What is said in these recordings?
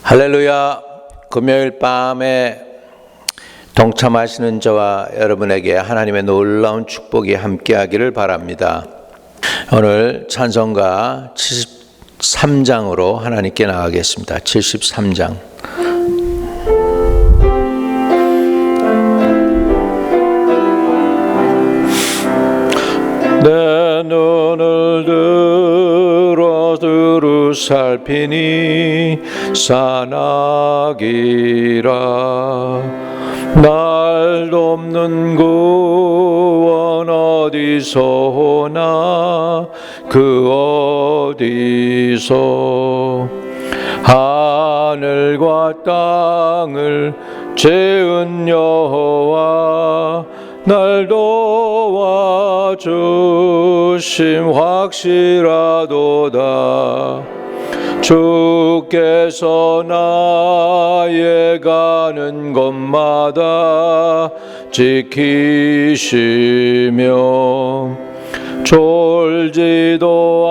할렐루야. 금요일 밤에 동참하시는 저와 여러분에게 하나님의 놀라운 축복이 함께하기를 바랍니다. 오늘 찬송가 73장으로 하나님께 나가겠습니다. 73장. 내 눈을 들어 두루 살피니 산악이라 날 돕는 구원 어디서 오나 그 어디서 하늘과 땅을 지은 여호와 날 도와주심 확실하도다. 주께서 나의 가는 곳마다 지키시며 졸지도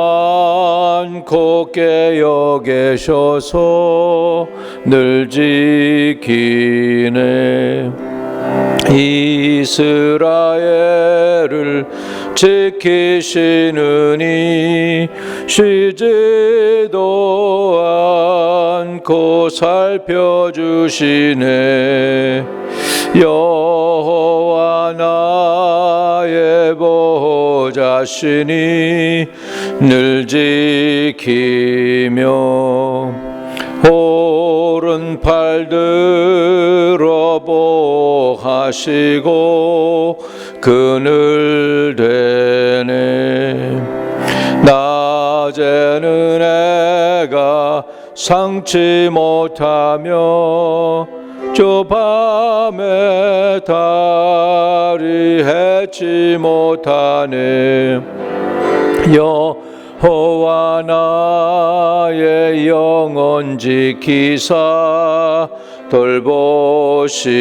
않고 깨어 계셔서 늘 지키네. 이스라엘을 지키시느니 쉬지도 않고 살펴주시네. 여호와 나의 보호자시니 늘 지키며 오른팔 들어 보호하시고 그늘 되네. 낮에는 해가 상치 못하며 저 밤에 달이 해치 못하네. 여호와 나의 영혼 지키사 돌보시며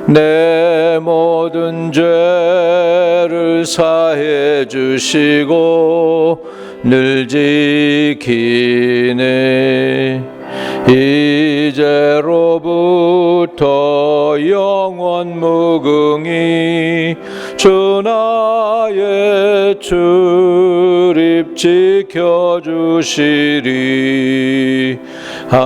내 모든 죄를 사해 주시고 늘 지키네. 이제로부터 영원 무궁히 주 나의 출입 지켜주시리. 아멘.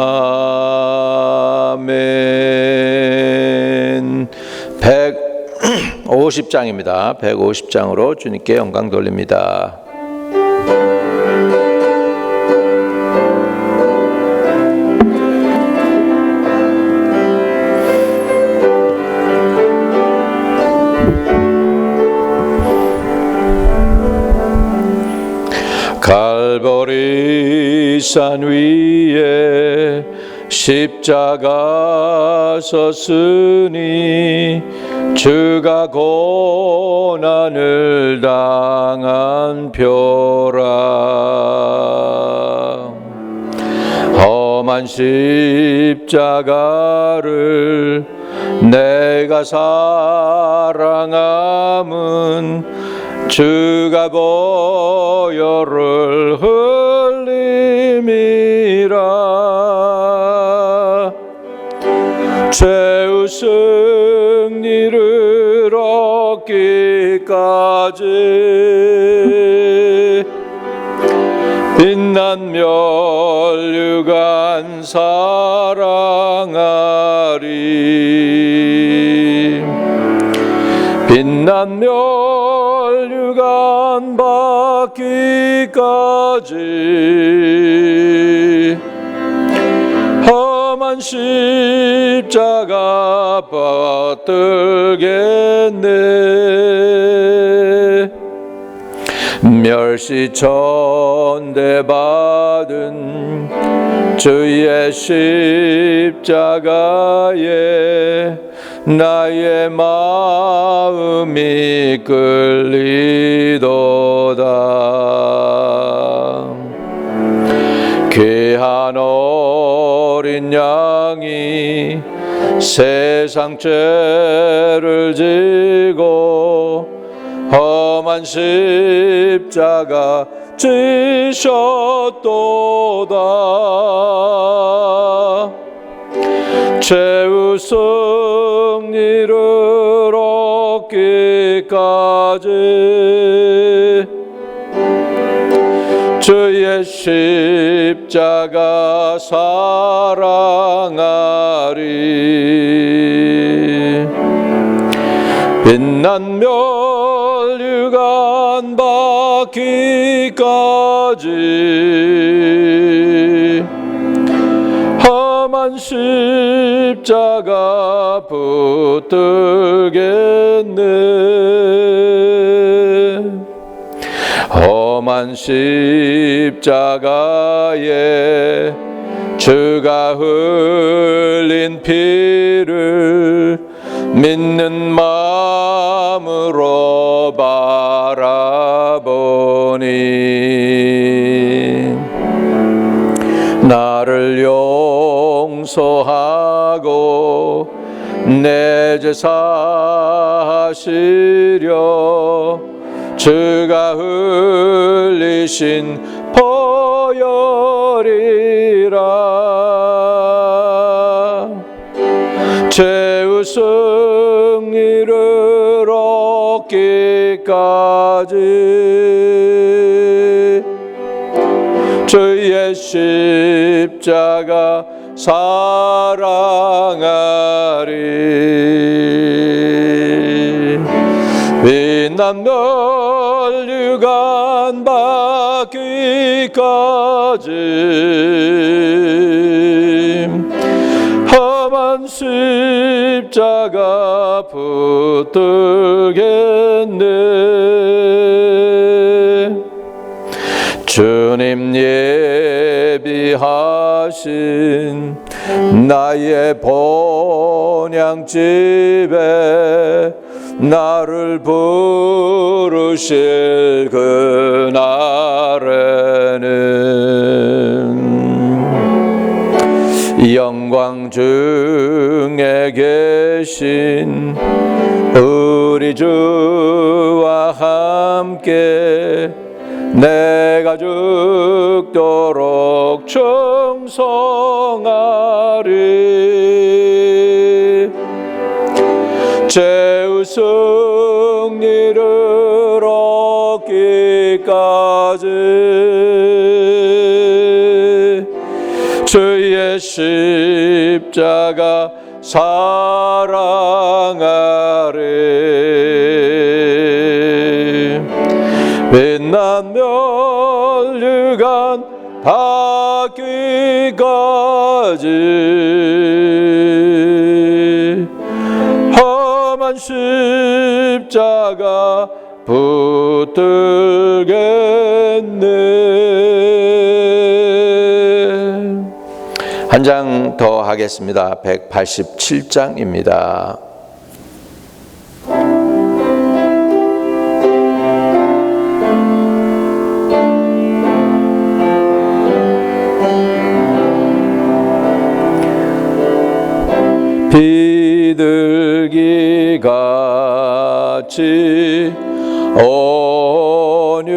150장입니다. 150장으로 주님께 영광 돌립니다. 갈보리 산 위에 십자가 섰으니 주가 고난을 당한 표라. 험한 십자가를 내가 사랑함은 주가 보혈을 흘림이라. 죄의 승리를 얻기까지 빛난 멸류관 사랑하리. 빛난 멸류관 받기까지 험한 십자가 받들겠네. 멸시천대 받은 주의 십자가에 나의 마음이 끌리도다. 귀한 어린 양이 세상 죄를 지고 험한 십자가 지셨도다. 최후 승리를 얻기까지 주의 십자가 사랑하리. 빛난 멸류관 받기까지 험한 십자가 붙들겠네. 험한 십자가에 주가 흘린 피를 믿는 마음으로 바라보니 나를 용서하고 내 죄 사하시려 주가 흘리신 보혈이라. 최후 승리를 얻기까지 주의 십자가 사랑하리. 빛난 멸류관 받기까지 험한 십자가 붙들겠네. 주님 예비하신 나의 본향집에 나를 부르실 그날에는 영광 중에 계신 우리 주와 함께 내가 죽도록 충성하리. 최후 승리를 얻기까지 주의 십자가 사랑하리. 빛난 멸류관 받기까지 험한 십자가 붙들겠네. 한 장 더 하겠습니다. 187장입니다. 비둘기 같이 온유한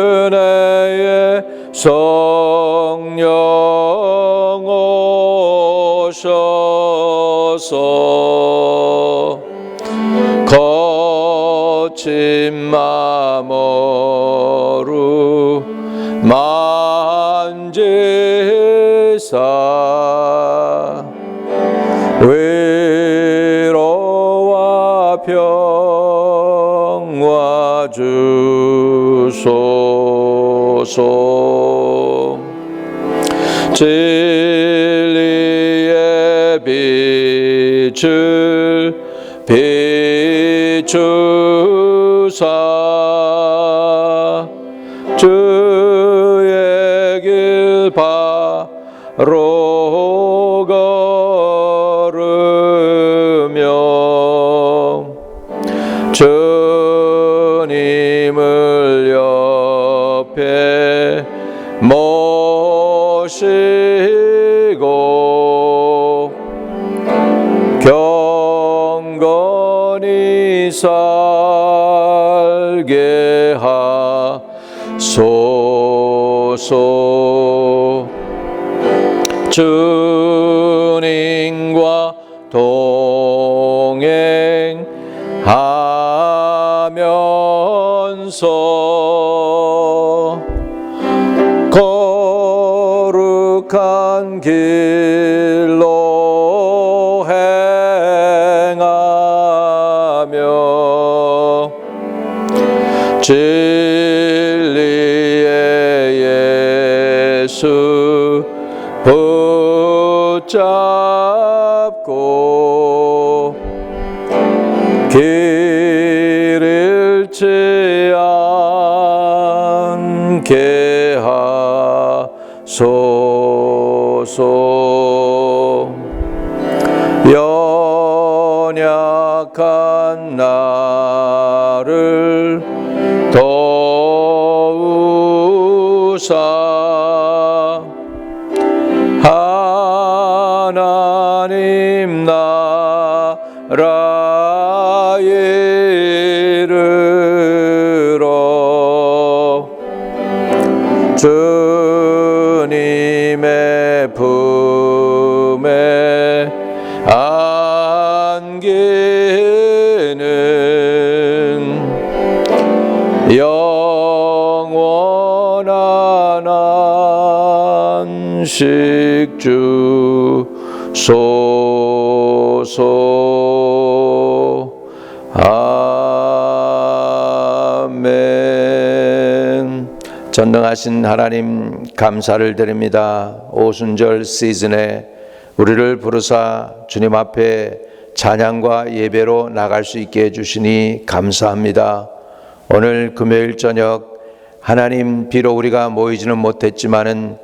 은혜의 성령 오셔서 거친 마음으로 만지사 위로와 평화 주소서. 진리의 빛을 비추사 주의 길 바로 걸으며 주님을 옆에 모시고 경건히 살게 하소서. 주님과 동행하면서 거룩한 길로 행하며 진리의 예수 붙잡고 길 잃지 않게 하소서. 연약한 나를 도우사 하나님 나라에 이르러 주님의 품에 안기는 영원한 안식 주소서. 아멘. 전능하신 하나님 감사를 드립니다. 오순절 시즌에 우리를 부르사 주님 앞에 찬양과 예배로 나갈 수 있게 해주시니 감사합니다. 오늘 금요일 저녁 하나님 비록 우리가 모이지는 못했지만은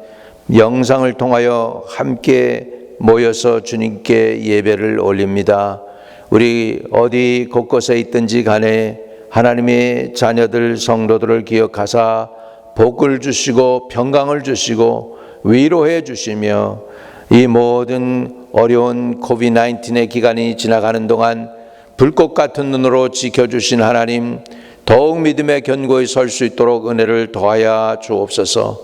영상을 통하여 함께 모여서 주님께 예배를 올립니다. 우리 어디 곳곳에 있든지 간에 하나님의 자녀들 성도들을 기억하사 복을 주시고 평강을 주시고 위로해 주시며 이 모든 어려운 코비드-19의 기간이 지나가는 동안 불꽃 같은 눈으로 지켜주신 하나님, 더욱 믿음의 견고히 설 수 있도록 은혜를 더하여 주옵소서.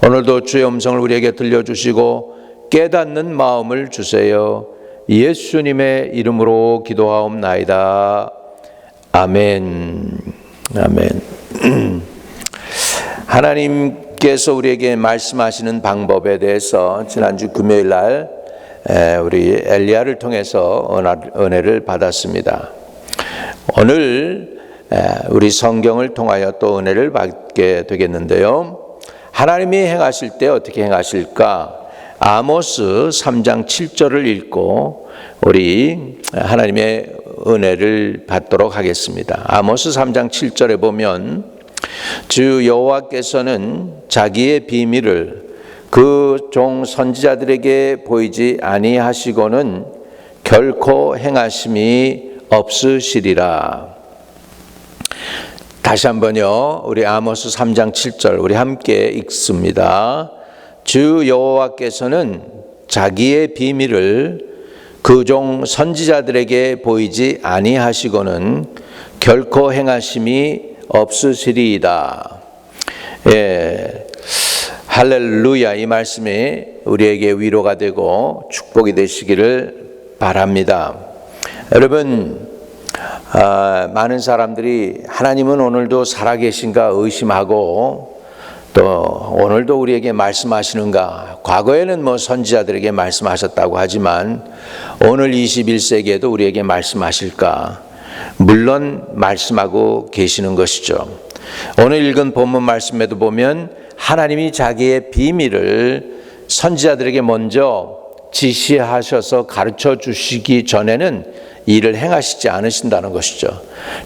오늘도 주의 음성을 우리에게 들려주시고 깨닫는 마음을 주세요. 예수님의 이름으로 기도하옵나이다. 아멘. 아멘. 하나님께서 우리에게 말씀하시는 방법에 대해서 지난주 금요일 날 우리 엘리야를 통해서 은혜를 받았습니다. 오늘 우리 성경을 통하여 또 은혜를 받게 되겠는데요. 하나님이 행하실 때 어떻게 행하실까? 아모스 3장 7절을 읽고 우리 하나님의 은혜를 받도록 하겠습니다. 아모스 3장 7절에 보면 주 여호와께서는 자기의 비밀을 그 종 선지자들에게 보이지 아니하시고는 결코 행하심이 없으시리라. 다시 한번요. 우리 아모스 3장 7절 우리 함께 읽습니다. 주 여호와께서는 자기의 비밀을 그 종 선지자들에게 보이지 아니하시고는 결코 행하심이 없으시리이다. 예, 할렐루야. 이 말씀이 우리에게 위로가 되고 축복이 되시기를 바랍니다. 여러분, 많은 사람들이 하나님은 오늘도 살아계신가 의심하고 또 오늘도 우리에게 말씀하시는가, 과거에는 뭐 선지자들에게 말씀하셨다고 하지만 오늘 21세기에도 우리에게 말씀하실까? 물론 말씀하고 계시는 것이죠. 오늘 읽은 본문 말씀에도 보면 하나님이 자기의 비밀을 선지자들에게 먼저 지시하셔서 가르쳐 주시기 전에는 일을 행하시지 않으신다는 것이죠.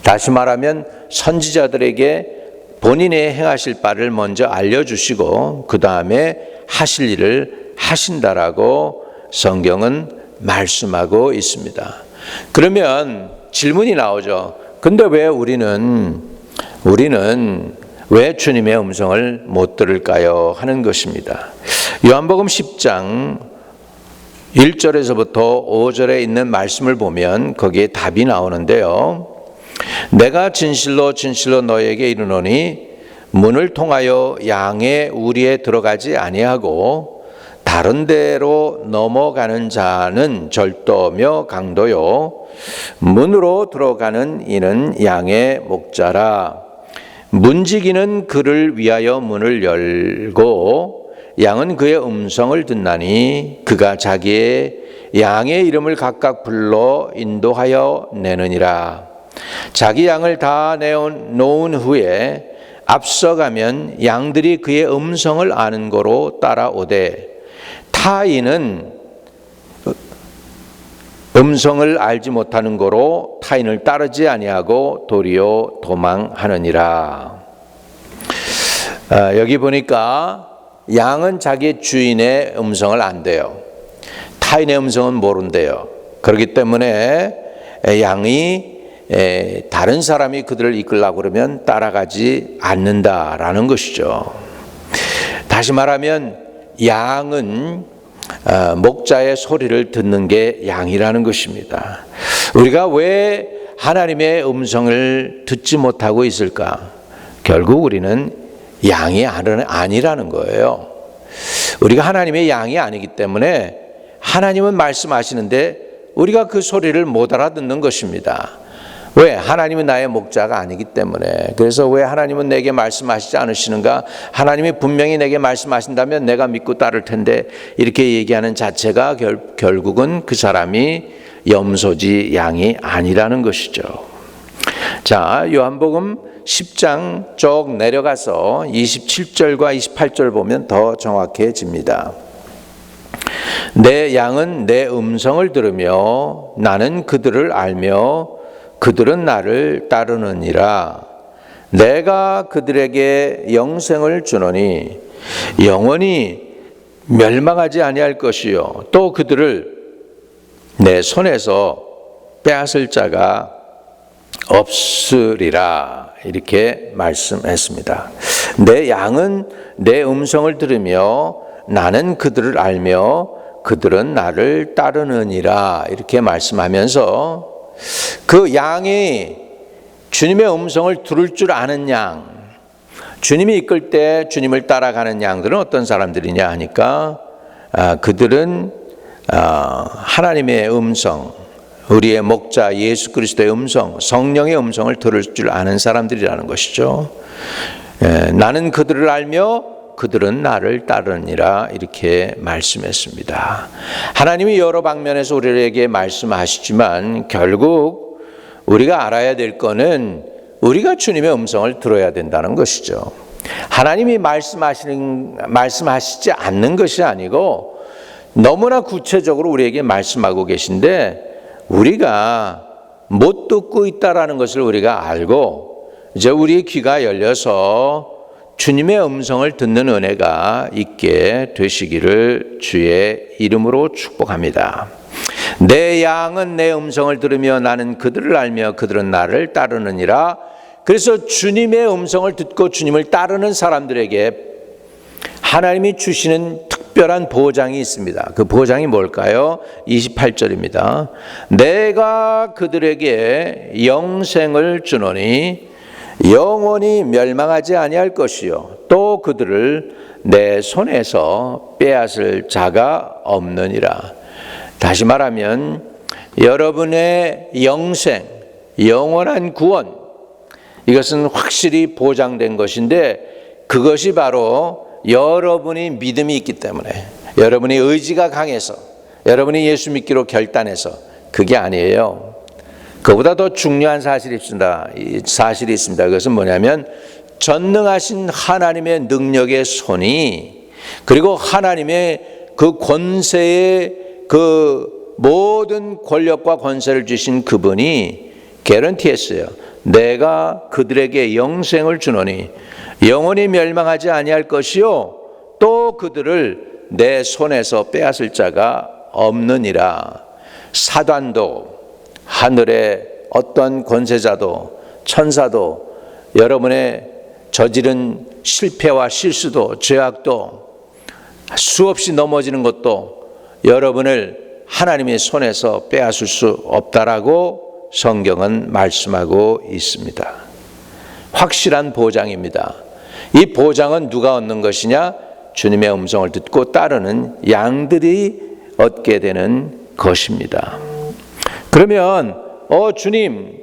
다시 말하면 선지자들에게 본인의 행하실 바를 먼저 알려주시고 그 다음에 하실 일을 하신다라고 성경은 말씀하고 있습니다. 그러면 질문이 나오죠. 근데 왜 우리는 왜 주님의 음성을 못 들을까요? 하는 것입니다. 요한복음 10장 1절에서부터 5절에 있는 말씀을 보면 거기에 답이 나오는데요. 내가 진실로 진실로 너에게 이르노니 문을 통하여 양의 우리에 들어가지 아니하고 다른 데로 넘어가는 자는 절도며 강도요 문으로 들어가는 이는 양의 목자라. 문지기는 그를 위하여 문을 열고 양은 그의 음성을 듣나니 그가 자기의 양의 이름을 각각 불러 인도하여 내느니라. 자기 양을 다 내어놓은 후에 앞서가면 양들이 그의 음성을 아는 거로 따라오되 타인은 음성을 알지 못하는 거로 타인을 따르지 아니하고 도리어 도망하느니라. 여기 보니까 양은 자기 주인의 음성을 안대요. 타인의 음성은 모른대요. 그렇기 때문에 양이 다른 사람이 그들을 이끌려고 그러면 따라가지 않는다라는 것이죠. 다시 말하면 양은 목자의 소리를 듣는 게 양이라는 것입니다. 우리가 왜 하나님의 음성을 듣지 못하고 있을까? 결국 우리는 양이 아니라는 거예요. 우리가 하나님의 양이 아니기 때문에 하나님은 말씀하시는데 우리가 그 소리를 못 알아듣는 것입니다. 왜? 하나님은 나의 목자가 아니기 때문에. 그래서 왜 하나님은 내게 말씀하시지 않으시는가? 하나님이 분명히 내게 말씀하신다면 내가 믿고 따를 텐데 이렇게 얘기하는 자체가 결국은 그 사람이 염소지 양이 아니라는 것이죠. 자, 요한복음 10장 쭉 내려가서 27절과 28절 보면 더 정확해집니다. 내 양은 내 음성을 들으며 나는 그들을 알며 그들은 나를 따르느니라. 내가 그들에게 영생을 주노니 영원히 멸망하지 아니할 것이요 또 그들을 내 손에서 빼앗을 자가 없으리라. 이렇게 말씀했습니다. 내 양은 내 음성을 들으며 나는 그들을 알며 그들은 나를 따르느니라. 이렇게 말씀하면서 그 양이 주님의 음성을 들을 줄 아는 양, 주님이 이끌 때 주님을 따라가는 양들은 어떤 사람들이냐 하니까 그들은 하나님의 음성, 우리의 목자 예수 그리스도의 음성, 성령의 음성을 들을 줄 아는 사람들이라는 것이죠. 나는 그들을 알며 그들은 나를 따르니라. 이렇게 말씀했습니다. 하나님이 여러 방면에서 우리에게 말씀하시지만 결국 우리가 알아야 될 것은 우리가 주님의 음성을 들어야 된다는 것이죠. 하나님이 말씀하시지 않는 것이 아니고 너무나 구체적으로 우리에게 말씀하고 계신데 우리가 못 듣고 있다라는 것을 우리가 알고 이제 우리의 귀가 열려서 주님의 음성을 듣는 은혜가 있게 되시기를 주의 이름으로 축복합니다. 내 양은 내 음성을 들으며 나는 그들을 알며 그들은 나를 따르느니라. 그래서 주님의 음성을 듣고 주님을 따르는 사람들에게 하나님이 주시는 특별한 보장이 있습니다. 그 보장이 뭘까요? 28절입니다. 내가 그들에게 영생을 주노니 영원히 멸망하지 아니할 것이요 또 그들을 내 손에서 빼앗을 자가 없느니라. 다시 말하면 여러분의 영생, 영원한 구원, 이것은 확실히 보장된 것인데 그것이 바로 여러분이 믿음이 있기 때문에, 여러분이 의지가 강해서, 여러분이 예수 믿기로 결단해서 그게 아니에요. 그보다 더 중요한 사실이 있습니다. 그것은 뭐냐면 전능하신 하나님의 능력의 손이, 그리고 하나님의 그 권세의 그 모든 권력과 권세를 주신 그분이 개런티했어요. 내가 그들에게 영생을 주노니 영원히 멸망하지 아니할 것이요 또 그들을 내 손에서 빼앗을 자가 없느니라. 사단도 하늘의 어떤 권세자도 천사도 여러분의 저지른 실패와 실수도 죄악도 수없이 넘어지는 것도 여러분을 하나님의 손에서 빼앗을 수 없다라고 성경은 말씀하고 있습니다. 확실한 보장입니다. 이 보장은 누가 얻는 것이냐? 주님의 음성을 듣고 따르는 양들이 얻게 되는 것입니다. 그러면 주님,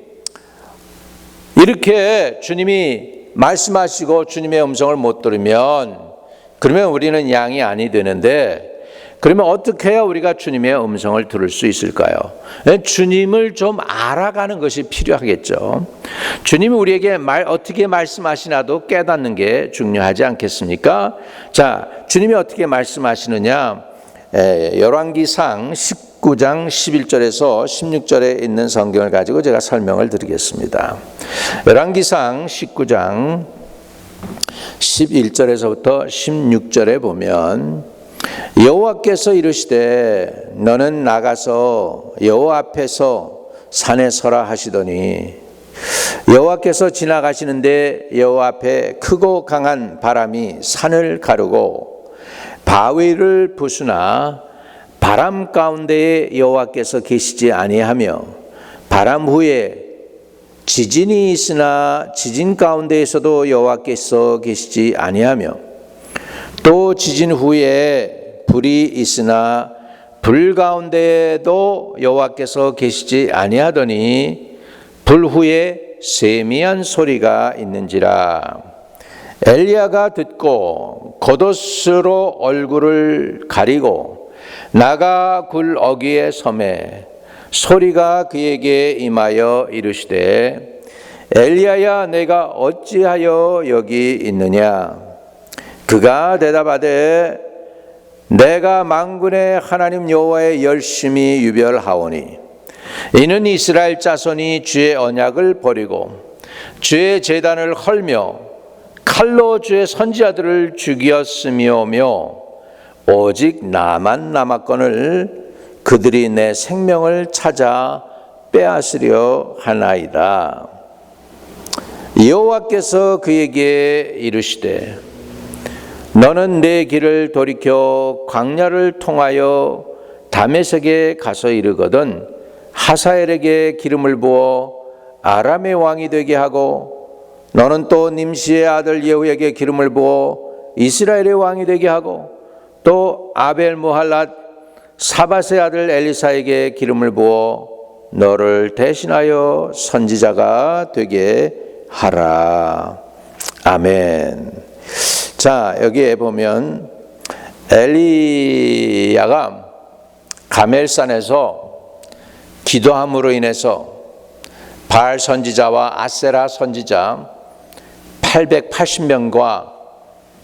이렇게 주님이 말씀하시고 주님의 음성을 못 들으면 그러면 우리는 양이 아니 되는데, 그러면 어떻게 해야 우리가 주님의 음성을 들을 수 있을까요? 주님을 좀 알아가는 것이 필요하겠죠. 주님이 우리에게 어떻게 말씀하시나도 깨닫는 게 중요하지 않겠습니까? 자, 주님이 어떻게 말씀하시느냐? 열왕기상 19장 11절에서 16절에 있는 성경을 가지고 제가 설명을 드리겠습니다. 열왕기상 19장 11절에서부터 16절에 보면 여호와께서 이르시되 너는 나가서 여호와 앞에서 산에 서라 하시더니 여호와께서 지나가시는데 여호와 앞에 크고 강한 바람이 산을 가르고 바위를 부수나 바람 가운데에 여호와께서 계시지 아니하며 바람 후에 지진이 있으나 지진 가운데에서도 여호와께서 계시지 아니하며 또 지진 후에 불이 있으나 불 가운데에도 여호와께서 계시지 아니하더니 불 후에 세미한 소리가 있는지라. 엘리야가 듣고 겉옷으로 얼굴을 가리고 나가 굴 어귀에 섬에 소리가 그에게 임하여 이르시되 엘리야야 내가 어찌하여 여기 있느냐. 그가 대답하되 내가 만군의 하나님 여호와의 열심히 유별하오니 이는 이스라엘 자손이 주의 언약을 버리고 주의 제단을 헐며 칼로 주의 선지자들을 죽였으며며 오직 나만 남았거늘 그들이 내 생명을 찾아 빼앗으려 하나이다. 여호와께서 그에게 이르시되 너는 내 길을 돌이켜 광야를 통하여 다메섹에 가서 이르거든 하사엘에게 기름을 부어 아람의 왕이 되게 하고 너는 또 님시의 아들 예후에게 기름을 부어 이스라엘의 왕이 되게 하고 또 아벨 무할랏 사밧의 아들 엘리사에게 기름을 부어 너를 대신하여 선지자가 되게 하라. 아멘. 자, 여기에 보면 엘리야가 가멜산에서 기도함으로 인해서 바알 선지자와 아세라 선지자 880명과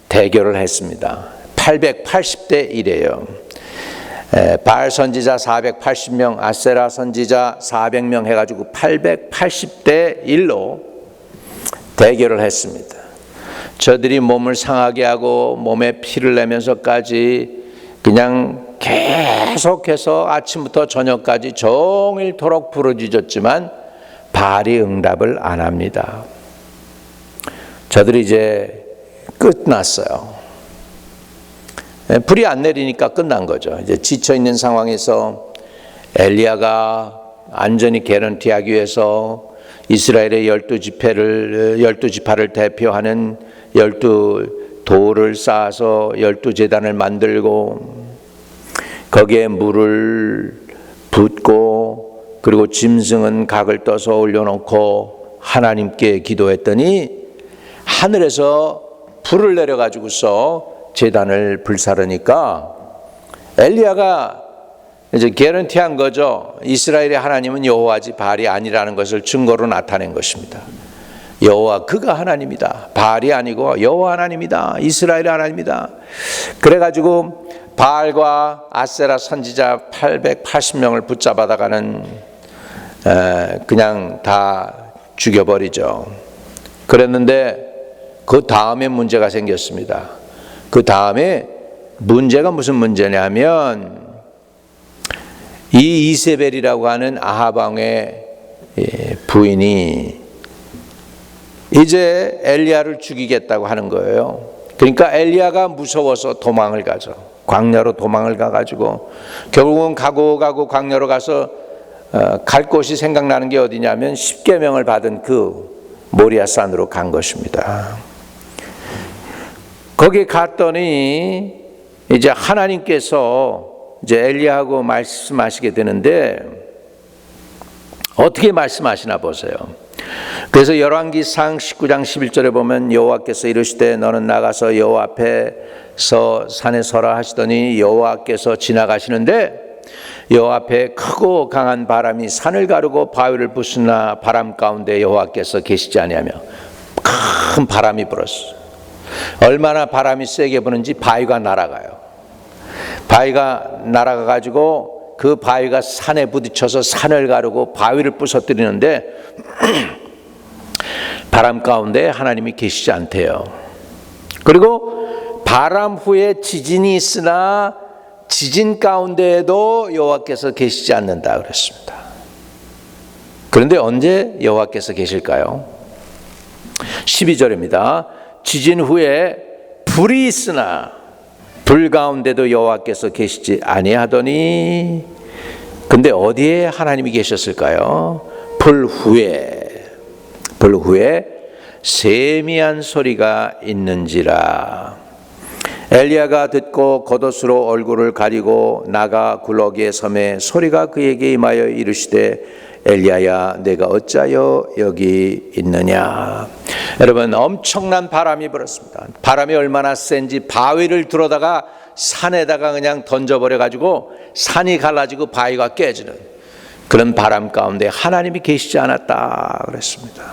대결을 했습니다. 880대 1이에요. 바알 선지자 480명, 아세라 선지자 400명 해가지고 880대 1로 대결을 했습니다. 저들이 몸을 상하게 하고 몸에 피를 내면서까지 그냥 계속해서 아침부터 저녁까지 종일토록 부르짖었지만 바알이 응답을 안 합니다. 저들이 이제 끝났어요. 불이 안 내리니까 끝난 거죠. 이제 지쳐 있는 상황에서 엘리야가 안전히 개런티하기 위해서 이스라엘의 12지파를 대표하는 12돌을 쌓아서 12제단을 만들고 거기에 물을 붓고 그리고 짐승은 각을 떠서 올려놓고 하나님께 기도했더니 하늘에서 불을 내려가지고서 제단을 불사르니까 엘리야가 이제 개런티한 거죠. 이스라엘의 하나님은 여호와지 바알이 아니라는 것을 증거로 나타낸 것입니다. 여호와 그가 하나님이다. 바알이 아니고 여호와 하나님이다. 이스라엘의 하나님이다. 그래가지고 바알과 아세라 선지자 880명을 붙잡아다가는 그냥 다 죽여버리죠. 그랬는데 그 다음에 문제가 생겼습니다. 그 다음에 문제가 무슨 문제냐면 이 이세벨이라고 하는 아합 왕의 부인이 이제 엘리야를 죽이겠다고 하는 거예요. 그러니까 엘리야가 무서워서 도망을 가죠. 광야로 도망을 가가지고 결국은 가고 광야로 가서 갈 곳이 생각나는 게 어디냐면 십계명을 받은 그 모리아산으로 간 것입니다. 거기 갔더니 이제 하나님께서 이제 엘리야하고 말씀하시게 되는데 어떻게 말씀하시나 보세요. 그래서 열왕기상 19장 11절에 보면 여호와께서 이르시되 너는 나가서 여호와 앞에서 산에 서라 하시더니 여호와께서 지나가시는데 여호와 앞에 크고 강한 바람이 산을 가르고 바위를 부수나 바람 가운데 여호와께서 계시지 아니하며 큰 바람이 불었어요. 얼마나 바람이 세게 부는지 바위가 날아가요. 바위가 날아가 가지고 그 바위가 산에 부딪혀서 산을 가르고 바위를 부서뜨리는데 바람 가운데 하나님이 계시지 않대요. 그리고 바람 후에 지진이 있으나 지진 가운데에도 여호와께서 계시지 않는다 그랬습니다. 그런데 언제 여호와께서 계실까요? 12절입니다. 지진 후에 불이 있으나 불 가운데도 여호와께서 계시지 아니하더니 근데 어디에 하나님이 계셨을까요? 불 후에 세미한 소리가 있는지라. 엘리야가 듣고 겉옷으로 얼굴을 가리고 나가 굴러기에 섬에 소리가 그에게 임하여 이르시되 엘리야야 내가 어찌하여 여기 있느냐. 여러분 엄청난 바람이 불었습니다. 바람이 얼마나 센지 바위를 들어다가 산에다가 그냥 던져버려 가지고 산이 갈라지고 바위가 깨지는 그런 바람 가운데 하나님이 계시지 않았다 그랬습니다.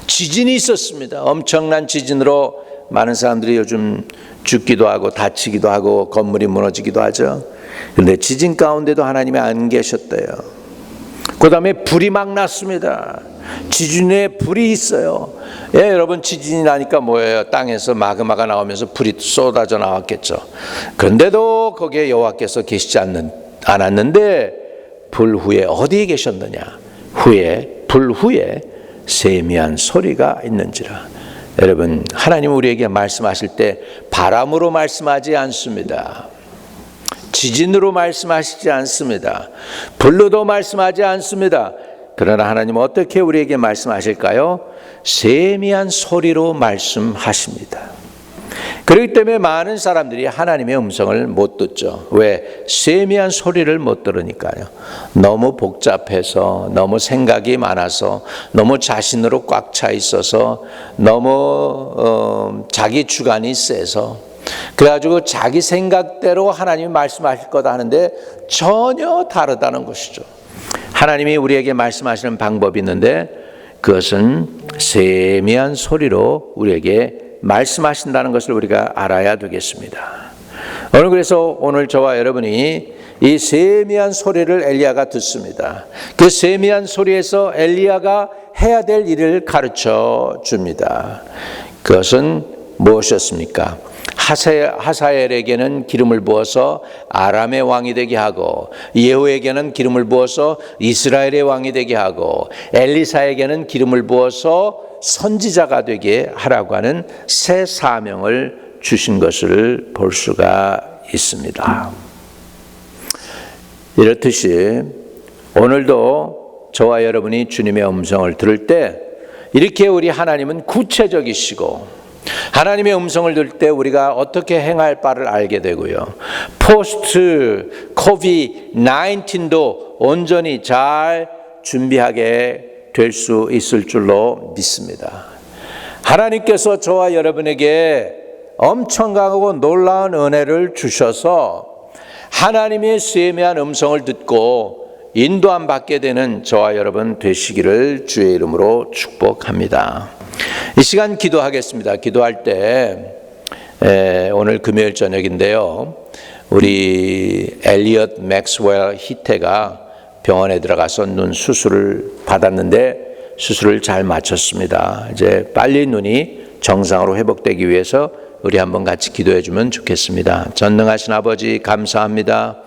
지진이 있었습니다. 엄청난 지진으로 많은 사람들이 요즘 죽기도 하고 다치기도 하고 건물이 무너지기도 하죠. 그런데 지진 가운데도 하나님이 안 계셨대요. 그 다음에 불이 막 났습니다. 지진에 불이 있어요. 예, 여러분 지진이 나니까 뭐예요? 땅에서 마그마가 나오면서 불이 쏟아져 나왔겠죠. 그런데도 거기에 여호와께서 계시지 않았는데 불 후에 어디에 계셨느냐? 불 후에 세미한 소리가 있는지라. 여러분 하나님은 우리에게 말씀하실 때 바람으로 말씀하지 않습니다. 지진으로 말씀하시지 않습니다. 불로도 말씀하지 않습니다. 그러나 하나님은 어떻게 우리에게 말씀하실까요? 세미한 소리로 말씀하십니다. 그렇기 때문에 많은 사람들이 하나님의 음성을 못 듣죠. 왜? 세미한 소리를 못 들으니까요. 너무 복잡해서, 너무 생각이 많아서, 너무 자신으로 꽉 차 있어서, 너무 자기 주관이 세서, 그래가지고 자기 생각대로 하나님이 말씀하실 거다 하는데 전혀 다르다는 것이죠. 하나님이 우리에게 말씀하시는 방법이 있는데 그것은 세미한 소리로 우리에게 말씀하신다는 것을 우리가 알아야 되겠습니다. 오늘 저와 여러분이 이 세미한 소리를 엘리야가 듣습니다. 그 세미한 소리에서 엘리야가 해야 될 일을 가르쳐 줍니다. 그것은 무엇이었습니까? 하사엘에게는 기름을 부어서 아람의 왕이 되게 하고 예후에게는 기름을 부어서 이스라엘의 왕이 되게 하고 엘리사에게는 기름을 부어서 선지자가 되게 하라고 하는 새 사명을 주신 것을 볼 수가 있습니다. 이렇듯이 오늘도 저와 여러분이 주님의 음성을 들을 때 이렇게 우리 하나님은 구체적이시고 하나님의 음성을 들을 때 우리가 어떻게 행할 바를 알게 되고요. 포스트 코비드-19도 온전히 잘 준비하게 될 수 있을 줄로 믿습니다. 하나님께서 저와 여러분에게 엄청나고 놀라운 은혜를 주셔서 하나님의 세미한 음성을 듣고 인도함 받게 되는 저와 여러분 되시기를 주의 이름으로 축복합니다. 이 시간 기도하겠습니다. 기도할 때 오늘 금요일 저녁인데요. 우리 엘리엇 맥스웰 히테가 병원에 들어가서 눈 수술을 받았는데 수술을 잘 마쳤습니다. 이제 빨리 눈이 정상으로 회복되기 위해서 우리 한번 같이 기도해 주면 좋겠습니다. 전능하신 아버지 감사합니다.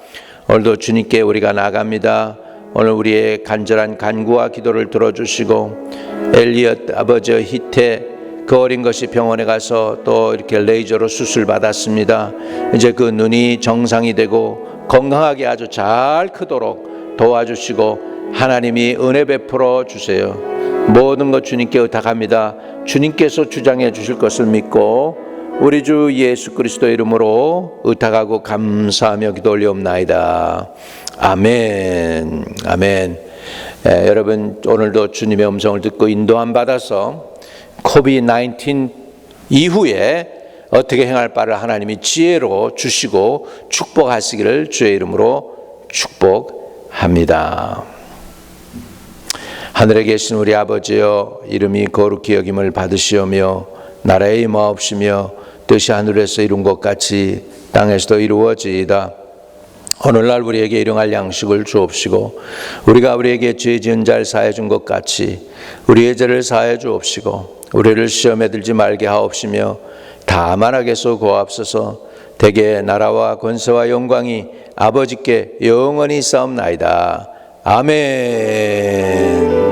오늘도 주님께 우리가 나갑니다. 오늘 우리의 간절한 간구와 기도를 들어주시고 엘리엇 아버지 히테 그 어린 것이 병원에 가서 또 이렇게 레이저로 수술 받았습니다. 이제 그 눈이 정상이 되고 건강하게 아주 잘 크도록 도와주시고 하나님이 은혜 베풀어 주세요. 모든 것 주님께 의탁합니다. 주님께서 주장해 주실 것을 믿고 우리 주 예수 그리스도 이름으로 의탁하고 감사하며 기도 올리옵나이다. 아멘. 아멘. 여러분 오늘도 주님의 음성을 듣고 인도함 받아서 코비드-19 이후에 어떻게 행할 바를 하나님이 지혜로 주시고 축복하시기를 주의 이름으로 축복합니다. 하늘에 계신 우리 아버지여, 이름이 거룩히 여김을 받으시오며 나라의 임하옵시며 뜻이 하늘에서 이룬 것 같이 땅에서도 이루어지이다. 오늘날 우리에게 일용할 양식을 주옵시고 우리가 우리에게 죄 지은 자를 사해 준 것 같이 우리의 죄를 사해 주옵시고 우리를 시험에 들지 말게 하옵시며 다만 악에서 구하옵소서. 대개 나라와 권세와 영광이 아버지께 영원히 있사옵나이다. 아멘.